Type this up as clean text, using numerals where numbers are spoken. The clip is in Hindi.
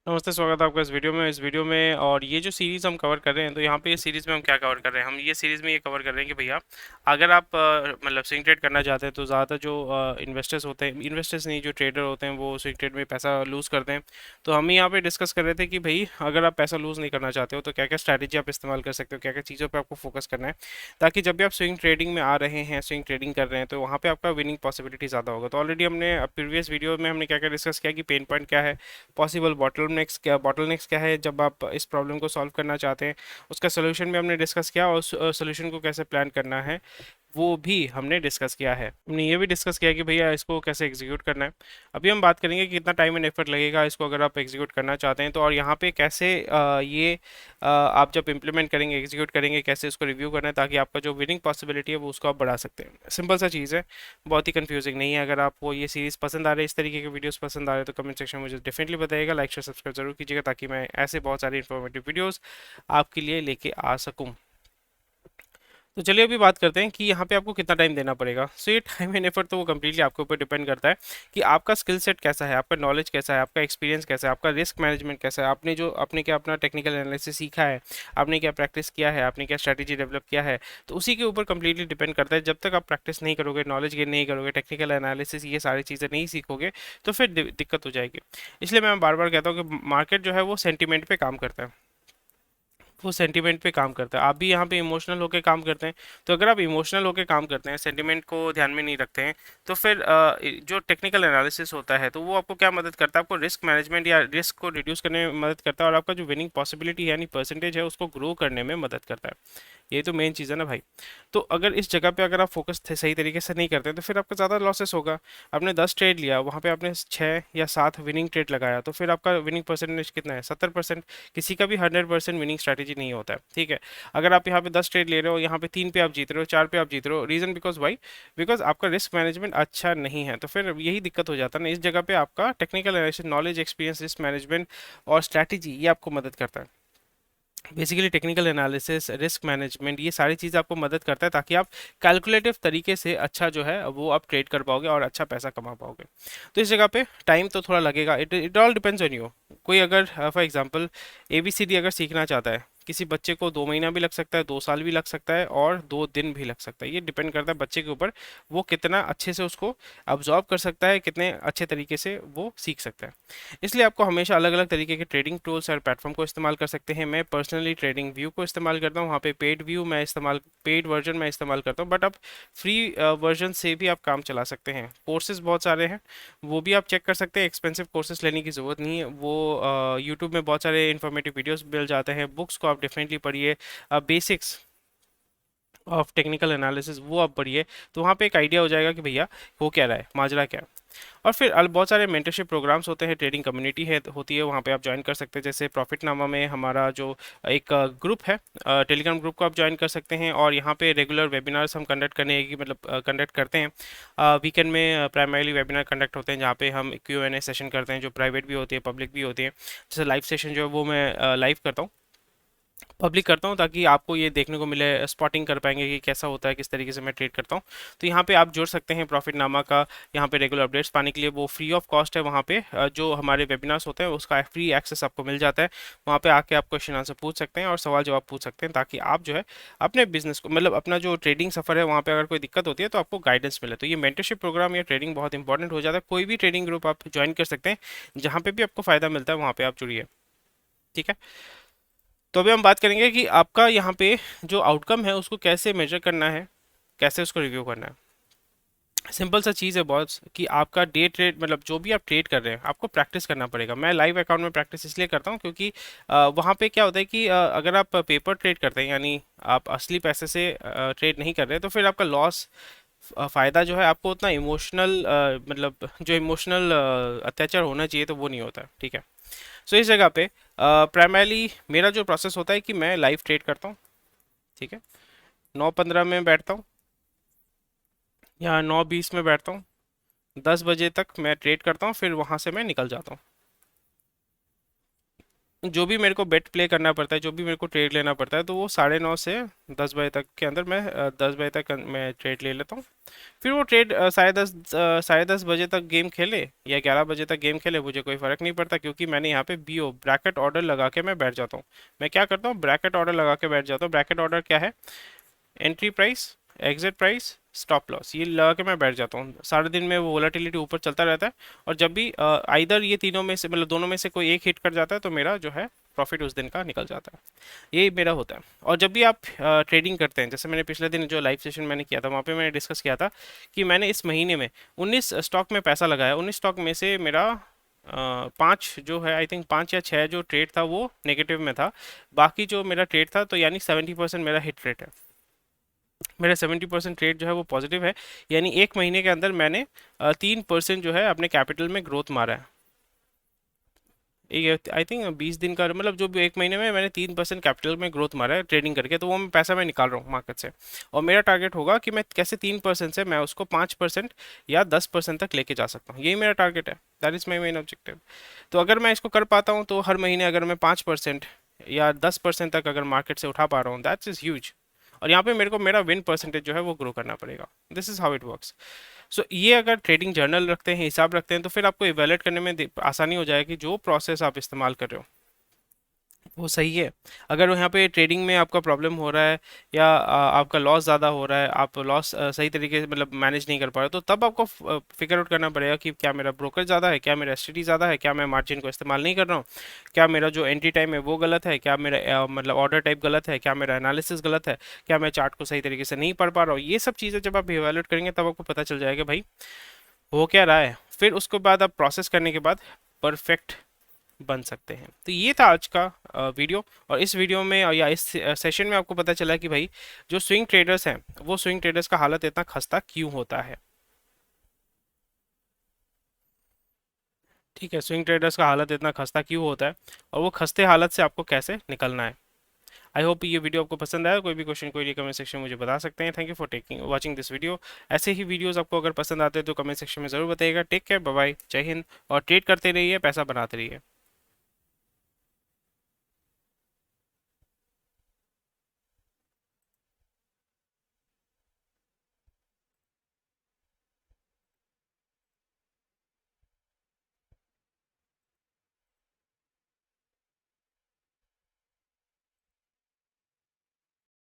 नमस्ते, स्वागत है आपका इस वीडियो में। और ये जो सीरीज़ हम कवर कर रहे हैं, तो यहाँ पे ये सीरीज़ में हम क्या कवर कर रहे हैं, हम ये सीरीज़ में ये कवर कर रहे हैं कि भैया अगर आप मतलब स्विंग ट्रेड करना चाहते हैं तो ज़्यादातर जो इन्वेस्टर्स होते हैं, इन्वेस्टर्स नहीं, जो ट्रेडर होते हैं वो स्विंग ट्रेड में पैसा लूज़ करते हैं। तो हम यहाँ पे डिस्कस कर रहे थे कि भाई अगर आप पैसा लूज़ नहीं करना चाहते हो तो क्या क्या स्ट्रैटेजी आप इस्तेमाल कर सकते हो, क्या क्या चीज़ों पर आपको फोकस करना है, ताकि जब भी आप स्विंग ट्रेडिंग में आ रहे हैं, स्विंग ट्रेडिंग कर रहे हैं, तो वहाँ पे आपका विनिंग पॉसिबिलिटी ज़्यादा होगा। तो ऑलरेडी हमने प्रीवियस वीडियो में हमने क्या क्या डिस्कस किया कि पेन पॉइंट क्या है, पॉसिबल बॉटलनेक्स क्या है जब आप इस प्रॉब्लम को सॉल्व करना चाहते हैं, उसका सोल्यूशन भी हमने डिस्कस किया, और सोल्यूशन को कैसे प्लान करना है वो भी हमने डिस्कस किया है। हमने ये भी डिस्कस किया कि भैया इसको कैसे एग्जीक्यूट करना है। अभी हम बात करेंगे कि कितना टाइम एंड एफर्ट लगेगा इसको अगर आप एग्जीक्यूट करना चाहते हैं तो, और यहाँ पे कैसे आप जब इम्प्लीमेंट करेंगे, एग्जीक्यूट करेंगे, कैसे उसको रिव्यू करना है ताकि आपका जो विनिंग पॉसिबिलिटी है वो उसको आप बढ़ा सकते हैं। सिंपल सा चीज़ है, बहुत ही कंफ्यूजिंग नहीं है। अगर आपको ये सीरीज़ पसंद आ रही है, इस तरीके के वीडियोस पसंद आ रहे हैं, तो कमेंट सेक्शन में मुझे डेफिनेटली बताइएगा, लाइक शेयर सब्सक्राइब जरूर कीजिएगा ताकि मैं ऐसे बहुत सारे इंफॉर्मेटिव वीडियोस आपके लिए लेके आ सकूं। तो चलिए अभी बात करते हैं कि यहाँ पे आपको कितना टाइम देना पड़ेगा। सो ये टाइम एंड एफर्ट तो वो कम्प्लीटली आपके ऊपर डिपेंड करता है कि आपका स्किल सेट कैसा है, आपका नॉलेज कैसा है, आपका एक्सपीरियंस कैसा है, आपका रिस्क मैनेजमेंट कैसा है, आपने क्या अपना टेक्निकल एनालिसिस सीखा है, आपने क्या प्रैक्टिस किया है, आपने क्या स्ट्रैटेजी डेवलप किया है। तो उसी के ऊपर कम्प्लीटली डिपेंड करता है। जब तक आप प्रैक्टिस नहीं करोगे, नॉलेज गेन नहीं करोगे, टेक्निकल एनालिसिस ये सारी चीज़ें नहीं सीखोगे, तो फिर दिक्कत हो जाएगी। इसलिए मैं बार बार कहता हूँ कि मार्केट जो है वो सेंटीमेंट पे काम करता है, वो सेंटीमेंट पे काम करता है। आप भी यहाँ पे इमोशनल होके काम करते हैं। तो अगर आप इमोशनल होके काम करते हैं, सेंटीमेंट को ध्यान में नहीं रखते हैं, तो फिर जो टेक्निकल एनालिसिस होता है तो वो आपको क्या मदद करता है, आपको रिस्क मैनेजमेंट या रिस्क को रिड्यूस करने में मदद करता है, और आपका जो विनिंग पॉसिबिलिटी है यानी परसेंटेज है उसको ग्रो करने में मदद करता है। ये तो मेन चीज़ है ना भाई। तो अगर इस जगह पे अगर आप फोकस सही तरीके से नहीं करते तो फिर आपका ज़्यादा लॉसेस होगा। आपने 10 ट्रेड लिया, वहाँ पे आपने 6 या 7 विनिंग ट्रेड लगाया, तो फिर आपका विनिंग परसेंटेज कितना है, 70%। किसी का भी 100% विनिंग स्ट्रैटेजी नहीं होता है, ठीक है। अगर आप यहाँ पे 10 ट्रेड ले रहे हो, यहाँ पे 3 पे आप जीत रहे हो, 4 पे आप जीत रहे हो, रीज़न बिकॉज वाई, बिकॉज आपका रिस्क मैनेजमेंट अच्छा नहीं है। तो फिर यही दिक्कत हो जाता है ना, इस जगह पे आपका technical analysis, knowledge, experience, risk management और स्ट्रैटेजी ये आपको मदद करता है। Basically technical analysis, risk management, ये सारी चीज़ आपको मदद करता है ताकि आप कैलकुलेटिव तरीके से अच्छा जो है वो आप ट्रेड कर पाओगे और अच्छा पैसा कमा पाओगे। तो इस जगह पे टाइम तो थोड़ा लगेगा, it it all depends on you. कोई अगर फॉर एग्जांपल ABCD अगर सीखना चाहता है, किसी बच्चे को 2 महीना भी लग सकता है, 2 साल भी लग सकता है, और 2 दिन भी लग सकता है। ये डिपेंड करता है बच्चे के ऊपर, वो कितना अच्छे से उसको अब्जॉर्ब कर सकता है, कितने अच्छे तरीके से वो सीख सकता है। इसलिए आपको हमेशा अलग अलग तरीके के ट्रेडिंग टूल्स और प्लेटफॉर्म को इस्तेमाल कर सकते हैं। मैं पर्सनली ट्रेडिंग व्यू को इस्तेमाल करता हूँ, वहाँ पे पेड वर्जन मैं इस्तेमाल करता हूँ, बट आप फ्री वर्जन से भी आप काम चला सकते हैं। कोर्सेज बहुत सारे हैं, वो भी आप चेक कर सकते हैं। एक्सपेंसिव कोर्सेज लेने की ज़रूरत नहीं है, वो यूट्यूब में बहुत सारे इन्फॉर्मेटिव वीडियोस मिल जाते हैं। बुक्स को आप डेफिनेटली पढ़िए, बेसिक्स ऑफ टेक्निकल एनालिसिस वो आप पढ़िए, तो वहाँ पे एक आइडिया हो जाएगा कि भैया हो क्या रहा है, माजरा क्या है। और फिर बहुत सारे मेंटरशिप प्रोग्राम्स होते हैं, ट्रेडिंग कम्युनिटी है होती है, वहाँ पे आप ज्वाइन कर सकते हैं। जैसे प्रॉफिट नामा में हमारा जो एक ग्रुप है, टेलीग्राम ग्रुप को आप ज्वाइन कर सकते हैं, और यहाँ पे रेगुलर वेबिनार्स हम कंडक्ट करने की मतलब कंडक्ट करते हैं। वीकेंड में प्राइमरीली वेबिनार कंडक्ट होते हैं जहाँ पे हम Q&A सेशन करते हैं, जो प्राइवेट भी होती है, पब्लिक भी होती है। जैसे लाइव सेशन जो है वो मैं लाइव करता हूँ, पब्लिक करता हूँ, ताकि आपको ये देखने को मिले, स्पॉटिंग कर पाएंगे कि कैसा होता है, किस तरीके से मैं ट्रेड करता हूँ। तो यहाँ पे आप जुड़ सकते हैं प्रॉफिट नामा का, यहाँ पे रेगुलर अपडेट्स पाने के लिए। वो फ्री ऑफ कॉस्ट है, वहाँ पे जो हमारे वेबिनार्स होते हैं उसका फ्री एक्सेस आपको मिल जाता है। वहाँ पे आके आप क्वेश्चन आंसर पूछ सकते हैं और सवाल जवाब पूछ सकते हैं, ताकि आप जो है अपने बिजनेस को, मतलब अपना जो ट्रेडिंग सफर है वहाँ पे अगर कोई दिक्कत होती है तो आपको गाइडेंस मिले। तो ये मेंटरशिप प्रोग्राम या ट्रेडिंग बहुत इंपॉर्टेंट हो जाता है। कोई भी ट्रेडिंग ग्रुप आप ज्वाइन कर सकते हैं, जहाँ पे भी आपको फायदा मिलता है वहाँ पे आप जुड़िए, ठीक है। तो अभी हम बात करेंगे कि आपका यहाँ पे जो आउटकम है उसको कैसे मेजर करना है, कैसे उसको रिव्यू करना है। सिंपल सा चीज़ है बॉस, कि आपका डे ट्रेड, मतलब जो भी आप ट्रेड कर रहे हैं आपको प्रैक्टिस करना पड़ेगा। मैं लाइव अकाउंट में प्रैक्टिस इसलिए करता हूँ क्योंकि वहाँ पे क्या होता है कि अगर आप पेपर ट्रेड करते हैं, यानी आप असली पैसे से ट्रेड नहीं कर रहे, तो फिर आपका लॉस, फ़ायदा जो है आपको उतना इमोशनल, मतलब जो इमोशनल अत्याचार होना चाहिए तो वो नहीं होता है, ठीक है। सो इस जगह पे प्राइमरली मेरा जो प्रोसेस होता है कि मैं लाइव ट्रेड करता हूँ, ठीक है। 9:15 में बैठता हूँ या 9:20 में बैठता हूँ, 10 बजे तक मैं ट्रेड करता हूँ, फिर वहाँ से मैं निकल जाता हूँ। जो भी मेरे को बेट प्ले करना पड़ता है, जो भी मेरे को ट्रेड लेना पड़ता है, तो वो 9:30 से 10 बजे तक के अंदर मैं 10 बजे तक मैं ट्रेड ले लेता हूँ। फिर वो ट्रेड 10:30 बजे तक गेम खेले या 11 बजे तक गेम खेले, मुझे कोई फ़र्क नहीं पड़ता, क्योंकि मैंने यहाँ पे बीओ ब्रैकेट ऑर्डर लगा के मैं बैठ जाता हूँ। मैं क्या करता हूँ, ब्रैकेट ऑर्डर लगा के बैठ जाता हूँ। ब्रैकेट ऑर्डर क्या है, entry price, exit price, stop loss, ये लगा के मैं बैठ जाता हूँ। सारे दिन में वो वोलेटिलिटी ऊपर चलता रहता है, और जब भी आइदर ये तीनों में से मतलब दोनों में से कोई एक हिट कर जाता है तो मेरा जो है प्रॉफिट उस दिन का निकल जाता है। यही मेरा होता है। और जब भी आप ट्रेडिंग करते हैं, जैसे मैंने पिछले दिन जो लाइव सेशन मैंने किया था, वहाँ पे मैंने डिस्कस किया था कि मैंने इस महीने में 19 स्टॉक में पैसा लगाया। 19 स्टॉक में से मेरा 5 जो है, आई थिंक 5 या 6 जो ट्रेड था वो नेगेटिव में था। बाकी जो मेरा ट्रेड था, तो यानी 70% मेरा हिट रेट है। मेरा 70% ट्रेड जो है वो पॉजिटिव है, यानी एक महीने के अंदर मैंने 3% जो है अपने कैपिटल में ग्रोथ मारा है। एक आई थिंक 20 दिन का, मतलब जो भी एक महीने में मैंने 3% कैपिटल में ग्रोथ मारा है ट्रेडिंग करके, तो वो मैं पैसा मैं निकाल रहा हूँ मार्केट से। और मेरा टारगेट होगा कि मैं कैसे 3% से मैं उसको 5% या 10% तक लेके जा सकता हूँ। यही मेरा टारगेट है, that is my main objective. तो अगर मैं इसको कर पाता हूँ, तो हर महीने अगर मैं 5% या 10% तक अगर मार्केट से उठा पा रहा हूँ, दैट्स इज़ ह्यूज। और यहाँ पे मेरे को मेरा विन परसेंटेज जो है वो ग्रो करना पड़ेगा। This is how it works. So ये अगर ट्रेडिंग जर्नल रखते हैं, हिसाब रखते हैं, तो फिर आपको इवेलुएट करने में आसानी हो जाएगी कि जो प्रोसेस आप इस्तेमाल कर रहे हो वो सही है। अगर यहाँ पे ट्रेडिंग में आपका प्रॉब्लम हो रहा है, या आपका लॉस ज़्यादा हो रहा है, आप लॉस सही तरीके से मतलब मैनेज नहीं कर पा रहे, तो तब आपको फिगर आउट करना पड़ेगा कि क्या मेरा ब्रोकर ज़्यादा है, क्या मेरा एसटीडी ज़्यादा है, क्या मैं मार्जिन को इस्तेमाल नहीं कर रहा हूँ, क्या मेरा जो एंट्री टाइम है वो गलत है, क्या मेरा मतलब ऑर्डर टाइप गलत है, क्या मेरा एनालिसिस गलत है, क्या मैं चार्ट को सही तरीके से नहीं पढ़ पा रहा हूँ। ये सब चीज़ें जब आप इवेलुएट करेंगे, तब आपको पता चल जाएगा भाई हो क्या रहा है। फिर उसके बाद आप प्रोसेस करने के बाद परफेक्ट बन सकते हैं। तो ये था आज का वीडियो। और इस वीडियो में या इस सेशन में आपको पता चला कि भाई जो स्विंग ट्रेडर्स हैं, वो स्विंग ट्रेडर्स का हालत इतना खस्ता क्यों होता है। ठीक है, स्विंग ट्रेडर्स का हालत इतना खस्ता क्यों होता है, और वो खस्ते हालत से आपको कैसे निकलना है। आई होप ये वीडियो आपको पसंद आया। कोई भी क्वेश्चन कोई कमेंट सेक्शन में मुझे बता सकते हैं। Thank you for taking watching this video. ऐसे ही वीडियोस आपको अगर पसंद आते हैं तो कमेंट सेक्शन में ज़रूर बताइएगा। टेक केयर, बाय बाय, जय हिंद, और ट्रेड करते रहिए, पैसा बनाते रहिए।